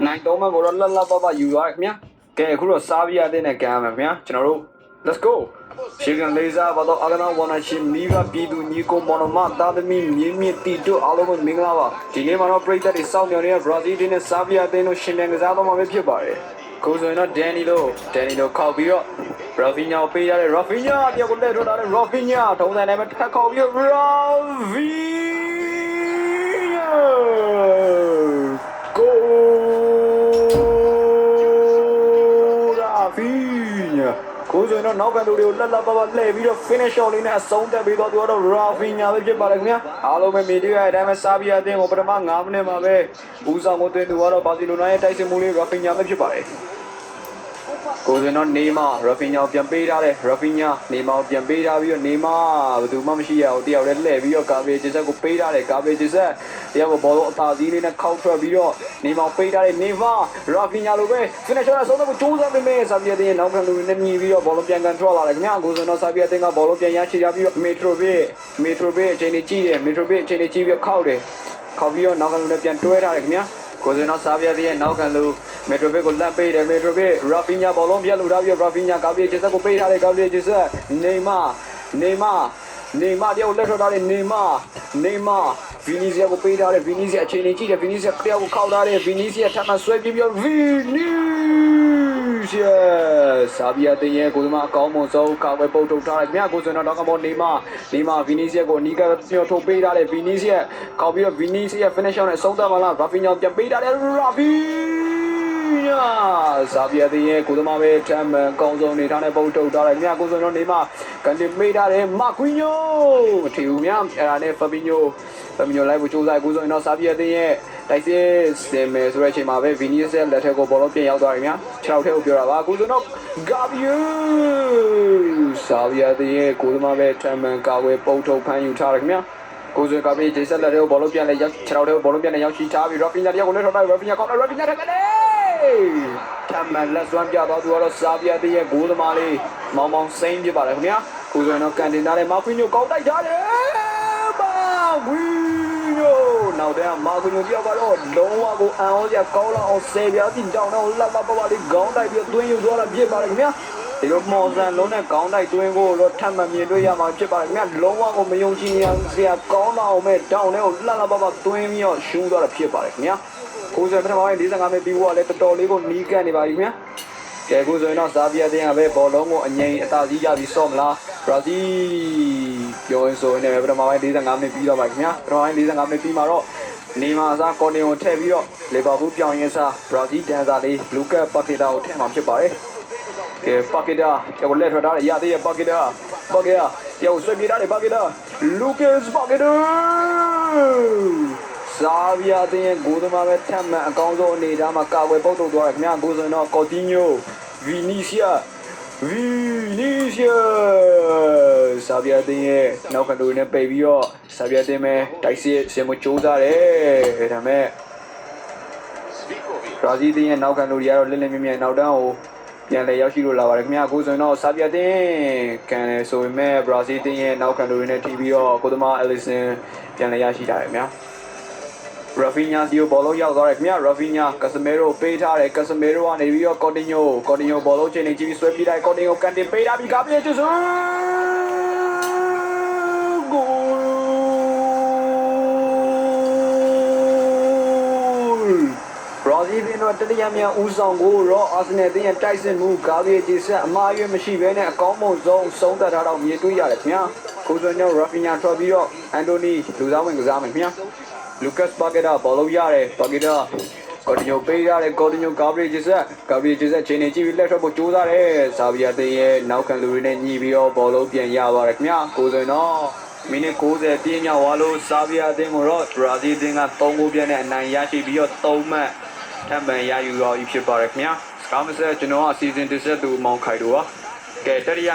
နိုင်တော့မှကိုတော့လှလှပပယူသွားခင်ဗျာကဲအခုတော့စားပြရတဲ့နဲ့ကန်ရမယ်ခင်ဗျာကျွန်တော်တို့ let's go ရှေကန်လေးစားပါတော့အကနာဝနာရှင်မိဘပြည်သူညီကိုမော်နမတာသမီမြင်းမြင့်တီတို့အားလုံးကိုမင်္ဂလာပါဒီနေ့မှာတော့ပရိသတ်တွေစောင့်မျှော်နေတဲ့ Brazil တင်းနဲ့စားပြရတဲ့တို့ရှင်မြန်ကစားတော့မှာပဲဖြစ်ပါတယ်ကိုဆိုရင်တော့ Danny လို့ခောက်ပြီးတော့ Rafinha ကိုပေးရတဲ့ Rafinha တယောက်ကိုလက်ထွက်လာတဲ့ Rafinha ထုံးစံနဲ့ပဲထပ်ခေါက်ပြီးတော့ Rafinha go Rafinha ကိုဆိုရင်တော့နောက်ကန်လူတွေကိုလှလှပပလှည့်ပြီးတော့ finish shot လေးနဲ့အဆုံးတက်ပြီးတော့သူကတော့ Rafinha ပဲဖြစ်ပါတယ်ခင်ဗျာအားလုံးပဲမီဒီယာအတိုင်းပဲစားပြရတဲ့ကိုပထမ9မိနစ်မှာပဲဦးဆောင်မှုသွင်းသူကတော့ဘာစီလိုနာရဲ့တိုက်စစ်မှုလေး Rafinha ပဲဖြစ်ပါတယ်ကိုစင်တော့နေမာရာဖီညာပြန်ပေးထားတယ်ရာဖီညာနေမာကိုပြန်ပေးထားပြီးတော့နေမာဘယ်သူမှမရှိရဘူးတယောက်လည်းလှည့်ပြီးတော့ကာဗေဂျစ်ဆက်ကိုပေးထားတယ်ကာဗေဂျစ်ဆက်တယောက်ကဘောလုံးအသာစီးလေးနဲ့ခောက်ထွက်ပြီးတော့နေမာပေးထားတယ်နေမာရာဖီညာလိုပဲ finish ရဆုံးတော့ကိုကျိုးစားပေးမယ်ဆာဗီယာတင်းနောက်ခံလူတွေနဲ့မြည်ပြီးတော့ဘောလုံးပြန်ကန်ထွက်လာတယ်ခင်ဗျာကိုစင်တော့ဆာဗီယာတင်းကဘောလုံးပြန်ရရှိရပြီးတော့မီထရိုဗစ်အချိန်ကြီးကြည့်တယ်မီထရိုဗစ်အချိန်ကြီးကြည့်ပြီးခောက်တယ်ခောက်ပြီးတော့နောက်ခံလူနဲ့ပြန်တွဲထားတယ်ခင်ဗျာကိုစင်တော့ဆာဗီယာတင်းရဲ့နောက်ခံလူမီထရိုဗစ်ကိုလက်ပေးတယ်မီထရိုဗစ်ရာဖီညာဘောလုံးပြတ်လို့ထားပြီးရာဖီညာကာဗီဂျစ်ဆက်ကိုပေးထားတယ်ကာဗီဂျစ်ဆက်နေမာတယောက်လက်ထွက်ထားတယ်နေမာဗီနီစီယာကိုပေးထားတယ်ဗီနီစီယာအချိန်ကြီးကြည့်တယ်ဗီနီစီယာတယောက်ကိုခောက်ထားတယ်ဗီနီစီယာထပ်မဆွဲပြီးဗီနီစီယာဆာဗီယာတင်းရဲ့ကိုယ်မအကောင်းမဆုံးကာဝဲပုတ်ထုတ်ထားတယ်မြတ်ကိုစင်တော့ကမောနေမာဗီနီစီယာကိုအနီးကပြောထုတ်ပေးထားတယ်ဗီနီစီယာခောက်ပြီးတော့ဗီနီစီယာ finish နဲ့ဆုံးသက်မလားရာဖီညာပြန်ပေးထားတယ်ရာဖီညာဆာဗီယာတင်းရဲ့ကိုယ်မပဲထမ်းမှန်ကောင်းဆုံးနေထားတဲ့ပုတ်ထုတ်ထားတယ်မြတ်ကိုစင်တော့နေမာကန်တင်ပေးထားတယ်မာကွီညိုမထီဘူးမြတ်အဲ့ဒါနဲ့ဖဘီညိုလိုက်ဖို့ကြိုးစားကိုဆိုရင်တော့ဆာဗီယာတင်းရဲ့တိုက်စစ်စင်မယ်ဆိုတဲ့အချိန်မှာပဲဗီနီစီယာလက်ထက်ကိုဘောလုံးပြန်ရောက်သွားတယ်မြတ်6ထက်ကိုပြောတာပါကိုဆိုတော့ဂါဗီယိုဆာဗီယာတင်းရဲ့ကိုယ်မပဲထမ်းမှန်ကာဝဲပုတ်ထုတ်ဖမ်းယူထားတယ်မြတ်ကိုဆိုကပ်ပြီးဂျေဆက်လက်တွေကိုဘောလုံးပြန်လဲရောက်6ထက်ကိုဘောလုံးပြန်လဲရောက်ရှိထားပြီးရောဖီညာတယောက်ကိုလက်ထောက်လိုက်ရောဖီညာကောင်းတယ်ရောဖီညာထက်တယ်ထမ်းမှန်လက်စွမ်းပြတော့သူကတော့ဆာဗီယာတင်းရဲ့ဂိုးသမားလေးမောင်စိမ့်ပြပါတယ်ခင်ဗျာကိုဆိုရင်တော့ကန်တင်သားနဲ့မာဖီညိုကောက်တိုက်ထားတယ်မာဝီညိုနောက်တဲ့မာကွီညိုတယောက်ကတော့လုံးဝကိုအန်အောစရာကောင်းလောက်အောင်ဆယ်ပြားပြင်ကြောင်းတော့လက်ပလေးခေါင်းတိုက်ပြီးသွင်းယူသွားတာဖြစ်ပါတယ်ခင်ဗျာဒီလိုမော်ဇန်လုံးနဲ့ခေါင်းတိုက်သွင်းဖို့တော့ထပ်မမြင်တွေ့ရမှာဖြစ်ပါတယ်ခင်ဗျာလုံးဝကိုမယုံကြည်ရစရာကောင်းလောက်မဲ့တောင်းနဲ့ကိုလှသွင်းပြီးတော့ရှူးသွားတာဖြစ်ပါတယ်ခင်ဗျာကိုဆိုပထမပိုင်း45မိနစ်ပြီးတော့လည်းတော်တော်လေးကိုနီးကပ်နေပါပြီခင်ဗျာကဲကိုဆိုရင်တော့ဇာဗီယာတင်းကပဲဘောလုံးကိုအငိမ်အသာစီးရပြီးဆော့မလားဘရာဇီးပြောရင်ဆိုရင်လည်းပထမပိုင်း45မိနစ်ပြီးတော့ပါခင်ဗျာပထမပိုင်း45မိနစ်ပြီးမှာတော့နေမာစားကော်တင်ကိုထည့်ပြီးတော့လီဗာပူးပြောင်းရင်စားဘရာဇီးတန်စာလေးလူကတ်ပါကီတာကိုထည့်မှာဖြစ်ပါတယ်ကဲပါကီတာကျော်လက်ထွက်ထားရသေးရဲ့ပါကီတာကျော်ဆွဲပြေးထားတယ်ပါကီတာလူကတ်ပါကီတာဆာဗီယာတင်းရဲ့ဂိုးသမားပဲထပ်မှန်အကောင်းဆုံးအနေထားမှာကာဝယ်ပုတ်ထုတ်သွားတယ်ခင်ဗျာဂိုးဆိုရင်တော့ကော်တီညိုဗီနီစီယာဆာဗီယာတင်းရဲ့နောက်ခံတို့နဲ့ပိတ်ပြီးတော့ဆာဗီယာတင်းပဲတိုက်စစ်စင်မကြိုးစားတယ်ဒါပေမဲ့ဘရာဇီးတင်းရဲ့နောက်ခံတို့တွေကတော့လက်မြဲနောက်တန်းကိုပြန်လဲရောက်ရှိလို့လာပါတယ်ခင်ဗျာအခုဆိုရင်တော့ဆာဗီယာတင်းကန်လဲဆိုပေမဲ့ဘရာဇီးတင်းရဲ့နောက်ခံတို့တွေနဲ့ထိပြီးတော့ကိုသမားအလီဆန်ပြန်လဲရရှိတာခင်ဗျာရာဖီညာစီကိုဘောလုံးရောက်သွားတယ်ခင်ဗျာရာဖီညာကာစမေရိုပေးထားတယ်ကာစမေရိုကနေပြီးတော့ကော်တင်ညိုဘောလုံးချိန်နေကြည့်ပြီးဆွဲပြေးလိုက်ကော်တင်ကိုကန်တင်ပေးထားပြီးကားပြေးချစွန်းဂိုးဘရာဇီးတင်းတို့တတိယမြောက်ဦးဆောင်ကိုရောအာဆင်နယ်တင်းရဲ့တိုက်စစ်မှုကားပြေးချဆက်အမှားရွေးမရှိဘဲနဲ့အကောင်းဆုံးသက်ထားတော့မြေတွေ့ရတယ်ခင်ဗျာကိုဆိုညိုရာဖီညာထွက်ပြီးတော့အန်တိုနီလူသားဝင်ကစားမယ်ခင်ဗျာလူကတ်ပါကီတာဘောလုံးရတယ်ပါကီတာကော်တီညိုပေးရတယ်ကော်တီညိုကာဗရီဂျစ်ဆက်ချိန်နေကြည့်ပြီးလက်ထွက်ဖို့ကြိုးစားတယ်ဆာဗီယာတင်းရဲ့နောက်ခံလူတွေနဲ့ညှိပြီးတော့ဘောလုံးပြန်ရပါတယ်ခင်ဗျာကိုဆိုရင်တော့မိနစ်90ပြည့်မြောက်သွားလို့ဆာဗီယာတင်းကိုတော့ဘရာဇီးတင်းက3ဂိုးပြည့်နဲ့အနိုင်ရရှိပြီးတော့3မှတ်ထပ်မံရယူတော့ဖြစ်ပါတယ်ခင်ဗျာစကားမဆက်ကျွန်တော်အစီအစဉ်တစ်ဆက်သူမောင်ခိုင်တို့ပါကဲတတိယ